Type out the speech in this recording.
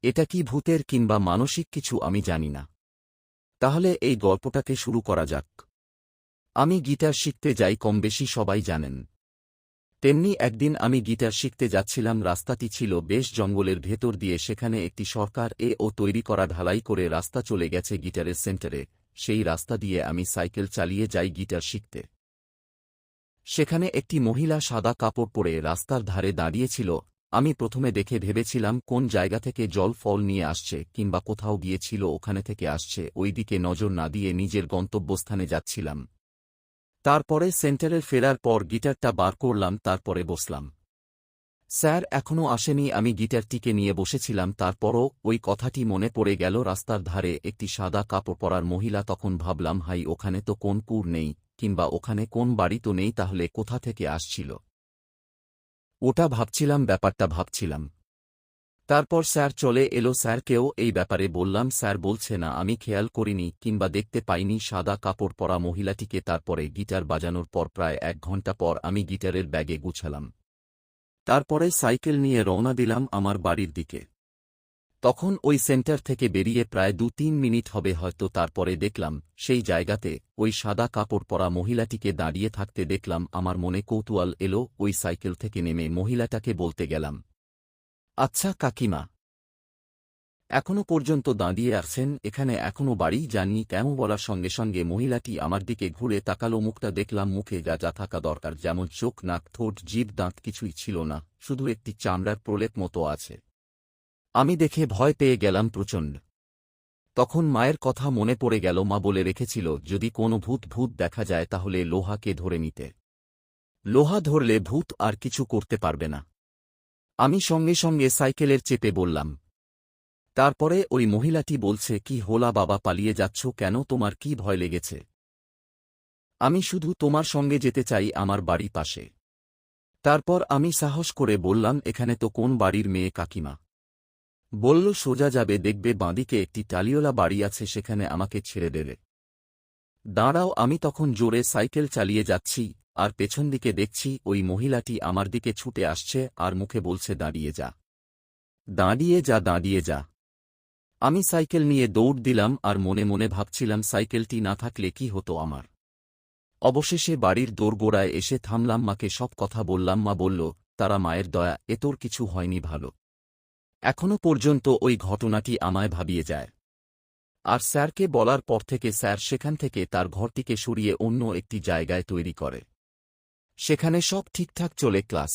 এটা কি ভূতের কিংবা মানসিক কিছু আমি জানি না। তাহলে এই গল্পটাকে শুরু করা যাক। আমি গিটার শিখতে যাই, কমবেশি সবাই জানেন। তেমনি একদিন আমি গিটার শিখতে যাচ্ছিলাম। রাস্তাটি ছিল বেশ জঙ্গলের ভেতর দিয়ে। সেখানে একটি সরকার ও তৈরি করা ঢালাই করে রাস্তা চলে গেছে গিটারের সেন্টারে। সেই রাস্তা দিয়ে আমি সাইকেল চালিয়ে যাই গিটার শিখতে। সেখানে একটি মহিলা সাদা কাপড় পরে রাস্তার ধারে দাঁড়িয়েছিল। আমি প্রথমে দেখে ভেবেছিলাম কোন জায়গা থেকে জল ফল নিয়ে আসছে কিংবা কোথাও গিয়েছিল ওখানে থেকে আসছে। ওই দিকে নজর না দিয়ে নিজের গন্তব্যস্থানে যাচ্ছিলাম। তারপরে সেন্টারে ফেরার পর গিটারটা বার করলাম, তারপরে বসলাম। স্যার এখনও আসেনি। আমি গিটারটিকে নিয়ে বসেছিলাম। তারপরও ওই কথাটি মনে পড়ে গেল, রাস্তার ধারে একটি সাদা কাপড় পরার মহিলা। তখন ভাবলাম, হাই, ওখানে তো কোন কুর নেই কিংবা ওখানে কোন বাড়ি তো নেই, তাহলে কোথা থেকে আসছিল ওটা? ব্যাপারটা ভাবছিলাম। তারপর স্যার চলে এলো। স্যারকেও এই ব্যাপারে বললাম। স্যার বলছে না, আমি খেয়াল করিনি কিংবা দেখতে পাইনি সাদা কাপড় পরা মহিলাটিকে। তারপরে গিটার বাজানোর পর প্রায় 1 ঘণ্টা পর আমি গিটারের ব্যাগে গুছালাম। তারপরে সাইকেল নিয়ে রওনা দিলাম আমার বাড়ির দিকে। তখন ওই সেন্টার থেকে বেরিয়ে প্রায় 2-3 মিনিট হবে হয়তো। তারপরে দেখলাম সেই জায়গাতে ওই সাদা কাপড় পরা মহিলাটিকে দাঁড়িয়ে থাকতে দেখলাম। আমার মনে কৌতূহল এলো। ওই সাইকেল থেকে নেমে মহিলাটাকে বলতে গেলাম, আচ্ছা কাকিমা, এখনো পর্যন্ত দাঁড়িয়ে আছেন এখানে, এখনো বাড়ি যাননি কেন? বলার সঙ্গে সঙ্গে মহিলাটি আমার দিকে ঘুরে তাকালো। মুখটা দেখলাম, মুখে যা যা থাকা দরকার, যেমন চোখ, নাক, ঠোঁট, জিভ, দাঁত কিছুই ছিল না, শুধু একটি চামড়ার প্রলেপ মতো আছে। আমি দেখে ভয় পেয়ে গেলাম প্রচণ্ড। তখন মায়ের কথা মনে পড়ে গেল। মা বলে রেখেছিল, যদি কোনো ভূত দেখা যায় তাহলে লোহাকে ধরে নিতে। লোহা ধরলে ভূত আর কিছু করতে পারবে না। আমি সঙ্গে সঙ্গে সাইকেলের চেপে বললাম। তারপরে ওই মহিলাটি বলছে, কি হোলা বাবা, পালিয়ে যাচ্ছ কেন? তোমার কি ভয় লেগেছে? আমি শুধু তোমার সঙ্গে যেতে চাই আমার বাড়ি পাশে। তারপর আমি সাহস করে বললাম, এখানে তো কোন বাড়ির মেয়ে কাকিমা? বলল, সোজা যাবে, দেখবে বাঁদিকে একটি টালিওলা বাড়ি আছে, সেখানে আমাকে ছেড়ে দেবে। দাঁড়াও। আমি তখন জোরে সাইকেল চালিয়ে যাচ্ছি আর পেছন দিকে দেখছি ওই মহিলাটি আমার দিকে ছুটে আসছে আর মুখে বলছে, দাঁড়িয়ে যা, দাঁড়িয়ে যা, দাঁড়িয়ে যা। আমি সাইকেল নিয়ে দৌড় দিলাম আর মনে মনে ভাবছিলাম, সাইকেলটি না থাকলে কি হতো আমার। অবশেষে বাড়ির দোরগোড়ায় এসে থামলাম। মাকে সব কথা বললাম। মা বলল, তারা মায়ের দয়া, এ তোর কিছু হয়নি, ভালো। এখনো পর্যন্ত ওই ঘটনাটি আমায় ভাবিয়ে যায়। আর স্যারকে বলার পর থেকে স্যার সেখান থেকে তার ঘরটিকে সরিয়ে অন্য একটি জায়গায় তৈরি করে। সেখানে সব ঠিকঠাক চলে, ক্লাস